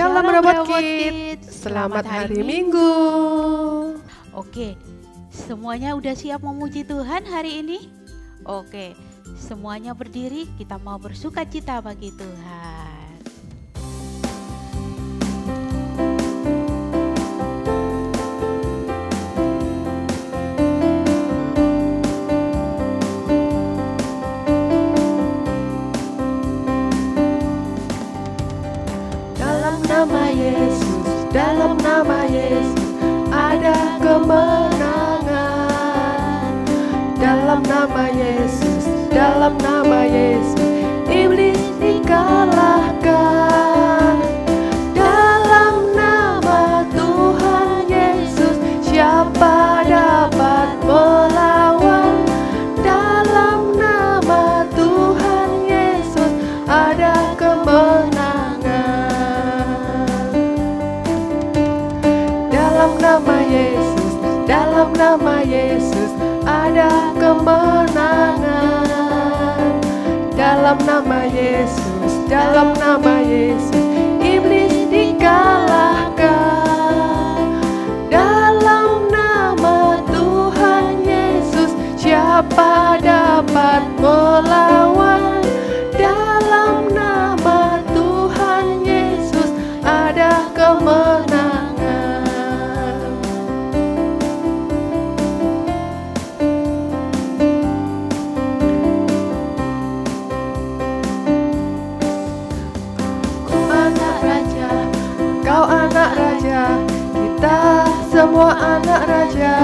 Shalom Rehoboth Kids. Selamat hari Minggu. Oke, semuanya udah siap memuji Tuhan hari ini? Oke, semuanya berdiri, kita mau bersukacita bagi Tuhan. Dalam nama Yesus ada kemenangan. Dalam nama Yesus iblis dikalahkan. Dalam nama Tuhan Yesus siapa dapat melawan? Dalam nama Tuhan Yesus ada kemenangan. Dalam nama Yesus ada kemenangan. Dalam nama Yesus iblis dikalahkan. Dalam nama Tuhan Yesus siapa dapat melawan? Dalam nama Tuhan Yesus ada kemenangan. Kita semua anak raja.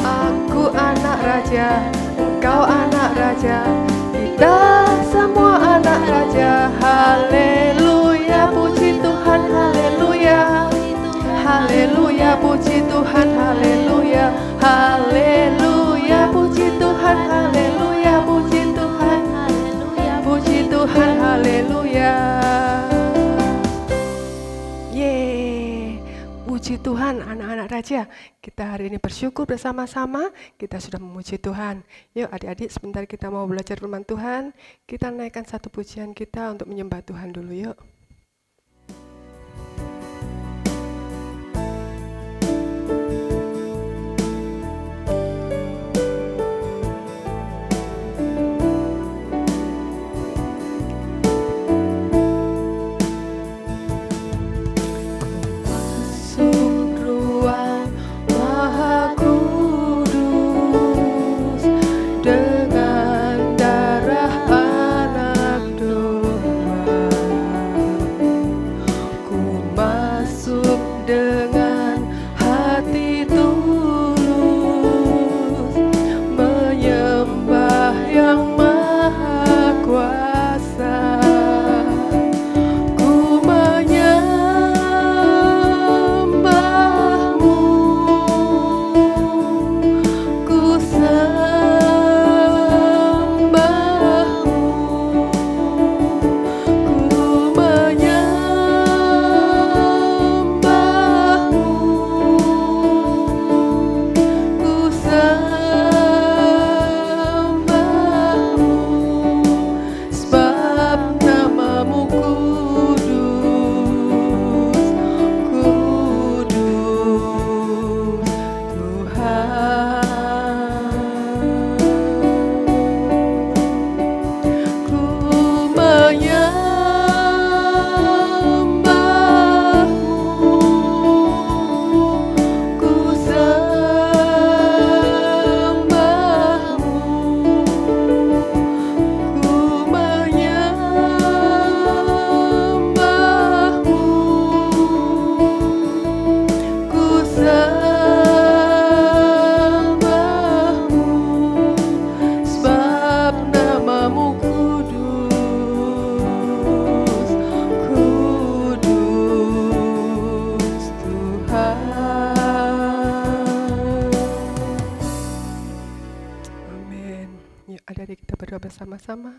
Aku anak raja, engkau anak raja. Kita semua anak raja. Haleluya, puji Tuhan, haleluya. Haleluya, puji Tuhan, haleluya. Haleluya, puji Tuhan, haleluya. Puji Tuhan, haleluya. Puji Tuhan, haleluya. Puji Tuhan, anak-anak raja. Kita hari ini bersyukur bersama-sama. Kita sudah memuji Tuhan. Yuk adik-adik, sebentar kita mau belajar firman Tuhan. Kita naikkan satu pujian kita untuk menyembah Tuhan dulu yuk. Bersama-sama.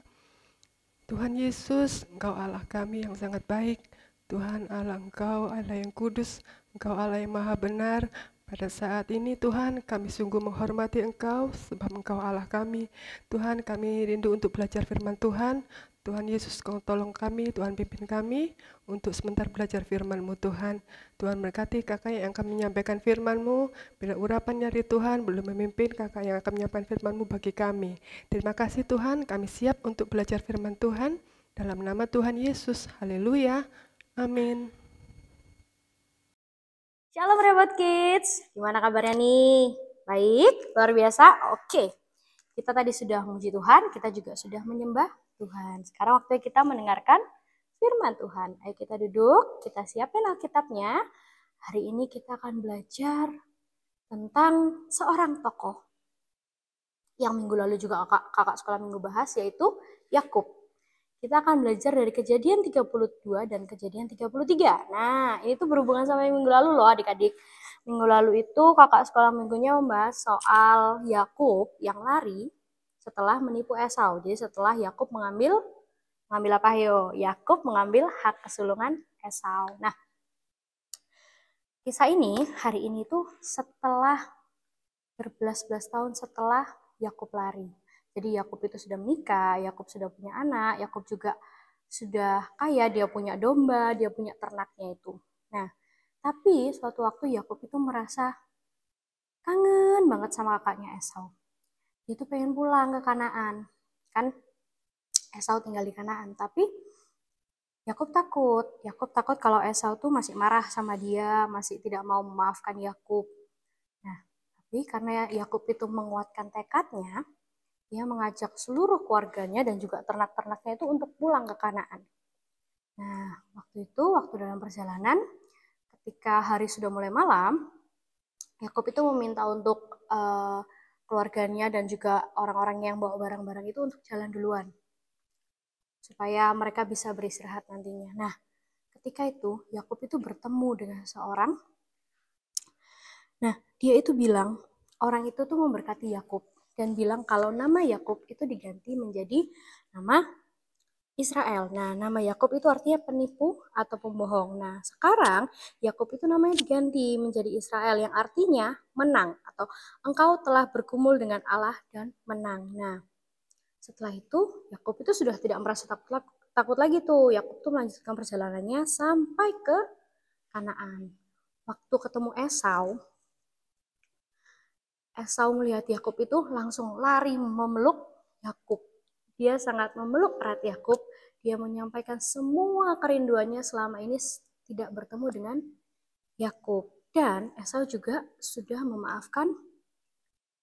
Tuhan Yesus, Engkau Allah kami yang sangat baik. Tuhan Allah, Engkau Allah yang kudus, Engkau Allah yang maha benar. Pada saat ini Tuhan, kami sungguh menghormati Engkau sebab Engkau Allah kami. Tuhan, kami rindu untuk belajar firman Tuhan. Tuhan Yesus, Kau tolong kami, Tuhan pimpin kami untuk sebentar belajar firman-Mu Tuhan. Tuhan berkati kakak yang akan menyampaikan firman-Mu. Bila urapan dari Tuhan belum memimpin kakak yang akan menyampaikan firman-Mu bagi kami. Terima kasih Tuhan, kami siap untuk belajar firman Tuhan. Dalam nama Tuhan Yesus, haleluya, amin. Shalom Rebot Kids, gimana kabarnya nih? Baik, luar biasa? Oke, kita tadi sudah memuji Tuhan, kita juga sudah menyembah Tuhan. Sekarang waktunya kita mendengarkan firman Tuhan. Ayo kita duduk, kita siapin Alkitabnya. Hari ini kita akan belajar tentang seorang tokoh yang minggu lalu juga kakak sekolah minggu bahas, yaitu Yakub. Kita akan belajar dari Kejadian 32 dan Kejadian 33. Nah, ini tuh berhubungan sama yang minggu lalu loh adik-adik. Minggu lalu itu kakak sekolah minggunya membahas soal Yakub yang lari setelah menipu Esau. Jadi setelah Yakub mengambil apa yo? Yakub mengambil hak kesulungan Esau. Nah, kisah ini hari ini tuh setelah berbelas-belas tahun setelah Yakub lari. Jadi Yakub itu sudah menikah, Yakub sudah punya anak, Yakub juga sudah kaya, dia punya domba, dia punya ternaknya itu. Nah, tapi suatu waktu Yakub itu merasa kangen banget sama kakaknya Esau. Dia tuh pengen pulang ke Kanaan. Kan Esau tinggal di Kanaan, tapi Yakub takut kalau Esau tuh masih marah sama dia, masih tidak mau memaafkan Yakub. Nah, tapi karena Yakub itu menguatkan tekadnya, dia mengajak seluruh keluarganya dan juga ternak-ternaknya itu untuk pulang ke Kanaan. Nah, waktu dalam perjalanan, ketika hari sudah mulai malam, Yakub itu meminta untuk keluarganya dan juga orang-orang yang bawa barang-barang itu untuk jalan duluan, supaya mereka bisa beristirahat nantinya. Nah, ketika itu, Yakub itu bertemu dengan seorang. Nah, dia itu bilang, orang itu tuh memberkati Yakub dan bilang kalau nama Yakub itu diganti menjadi nama Israel. Nah, nama Yakub itu artinya penipu atau pembohong. Nah, sekarang Yakub itu namanya diganti menjadi Israel yang artinya menang atau engkau telah bergumul dengan Allah dan menang. Nah, setelah itu Yakub itu sudah tidak merasa takut lagi tuh. Yakub tuh melanjutkan perjalanannya sampai ke Kanaan. Waktu ketemu Esau melihat Yakub itu langsung lari memeluk Yakub. Dia sangat memeluk erat Yakub. Dia menyampaikan semua kerinduannya selama ini tidak bertemu dengan Yakub. Dan Esau juga sudah memaafkan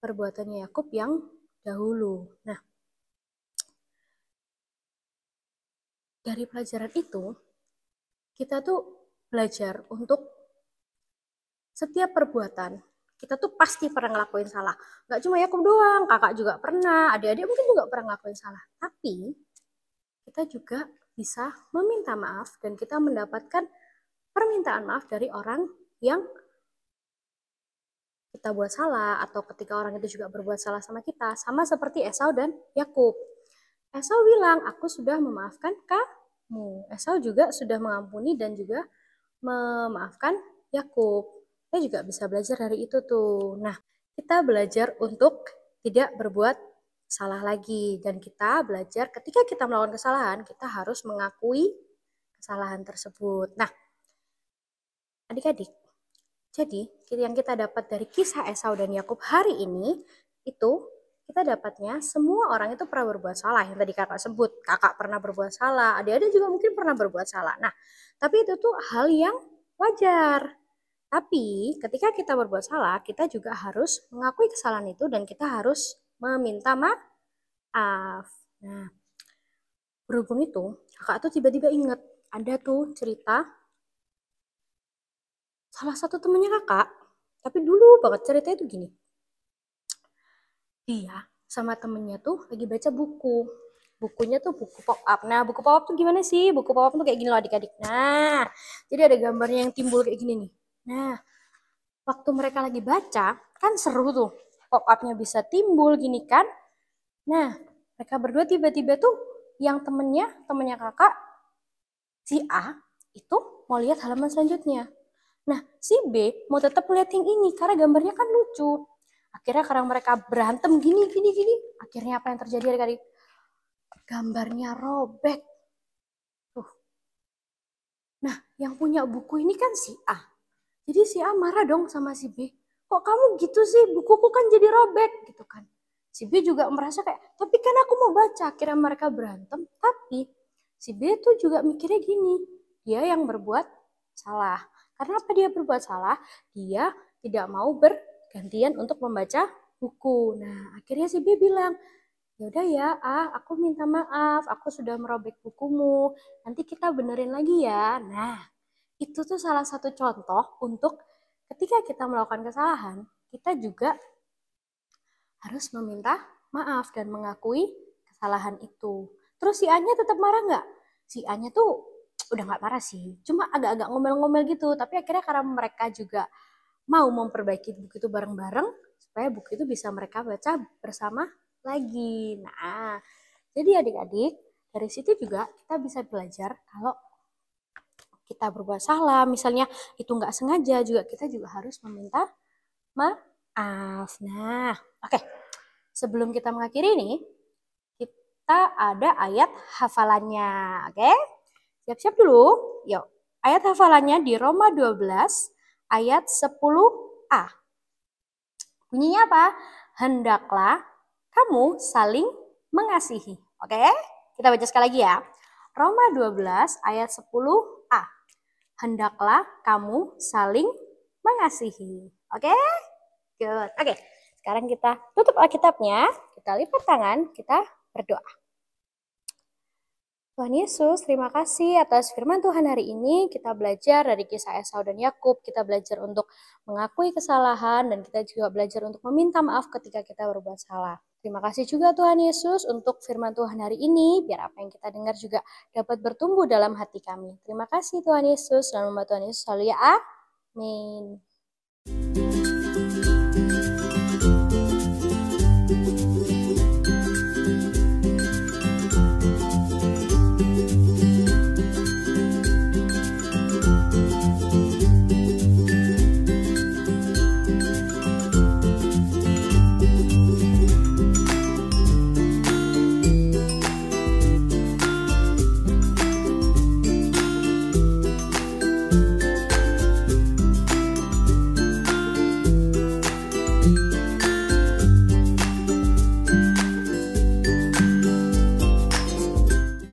perbuatannya Yakub yang dahulu. Nah, dari pelajaran itu, kita tuh belajar untuk setiap perbuatan kita tuh pasti pernah ngelakuin salah. Gak cuma Yakub doang, kakak juga pernah, adik-adik mungkin juga pernah ngelakuin salah. Tapi kita juga bisa meminta maaf dan kita mendapatkan permintaan maaf dari orang yang kita buat salah atau ketika orang itu juga berbuat salah sama kita. Sama seperti Esau dan Yakub. Esau bilang, aku sudah memaafkan kamu. Esau juga sudah mengampuni dan juga memaafkan Yakub. Kita juga bisa belajar dari itu tuh. Nah, kita belajar untuk tidak berbuat salah lagi. Dan kita belajar ketika kita melakukan kesalahan, kita harus mengakui kesalahan tersebut. Nah, adik-adik, jadi yang kita dapat dari kisah Esau dan Yakub hari ini, itu kita dapatnya semua orang itu pernah berbuat salah. Yang tadi kakak sebut, kakak pernah berbuat salah, adik-adik juga mungkin pernah berbuat salah. Nah, tapi itu tuh hal yang wajar. Tapi ketika kita berbuat salah, kita juga harus mengakui kesalahan itu dan kita harus meminta maaf. Nah, berhubung itu, kakak tuh tiba-tiba ingat ada tuh cerita salah satu temennya kakak, tapi dulu banget ceritanya tuh gini. Dia sama temennya tuh lagi baca buku. Bukunya tuh buku pop-up. Nah, buku pop-up tuh gimana sih? Buku pop-up tuh kayak gini loh adik-adik. Nah, jadi ada gambarnya yang timbul kayak gini nih. Nah, waktu mereka lagi baca, kan seru tuh. Pop-up-nya bisa timbul gini kan. Nah, mereka berdua tiba-tiba tuh yang temennya kakak, si A, itu mau lihat halaman selanjutnya. Nah, si B mau tetap lihat yang ini karena gambarnya kan lucu. Akhirnya karena mereka berantem gini. Akhirnya apa yang terjadi adik-adik? gambarnya robek. Tuh. Nah, yang punya buku ini kan si A. Jadi si A marah dong sama si B. Kok kamu gitu sih? Bukuku kan jadi robek gitu kan. Si B juga merasa kayak, tapi kan aku mau baca. Akhirnya mereka berantem. Tapi si B tuh juga mikirnya gini. Dia yang berbuat salah. Karena apa dia berbuat salah? Dia tidak mau bergantian untuk membaca buku. Nah, akhirnya si B bilang, yaudah ya, aku minta maaf. Aku sudah merobek bukumu. Nanti kita benerin lagi ya. Nah, itu tuh salah satu contoh untuk ketika kita melakukan kesalahan, kita juga harus meminta maaf dan mengakui kesalahan itu. Terus si A-nya tetap marah nggak? Si A-nya tuh udah nggak marah sih, cuma agak-agak ngomel-ngomel gitu. Tapi akhirnya karena mereka juga mau memperbaiki buku itu bareng-bareng, supaya buku itu bisa mereka baca bersama lagi. Nah, jadi adik-adik, dari situ juga kita bisa belajar kalau kita berbuat salah, misalnya itu nggak sengaja, juga kita juga harus meminta maaf. Nah, oke. Sebelum kita mengakhiri ini, kita ada ayat hafalannya, oke? Siap-siap dulu. Yuk, ayat hafalannya di Roma 12 ayat 10a. Bunyinya apa? Hendaklah kamu saling mengasihi. Oke? Kita baca sekali lagi ya. Roma 12 ayat 10a. Hendaklah kamu saling mengasihi. Oke? Good. Oke. Sekarang kita tutup Alkitabnya, kita lipat tangan, kita berdoa. Tuhan Yesus, terima kasih atas firman Tuhan hari ini. Kita belajar dari kisah Esau dan Yakub, kita belajar untuk mengakui kesalahan, dan kita juga belajar untuk meminta maaf ketika kita berbuat salah. Terima kasih juga Tuhan Yesus untuk firman Tuhan hari ini, biar apa yang kita dengar juga dapat bertumbuh dalam hati kami. Terima kasih Tuhan Yesus, dan nama Tuhan Yesus selalu ya. Amin.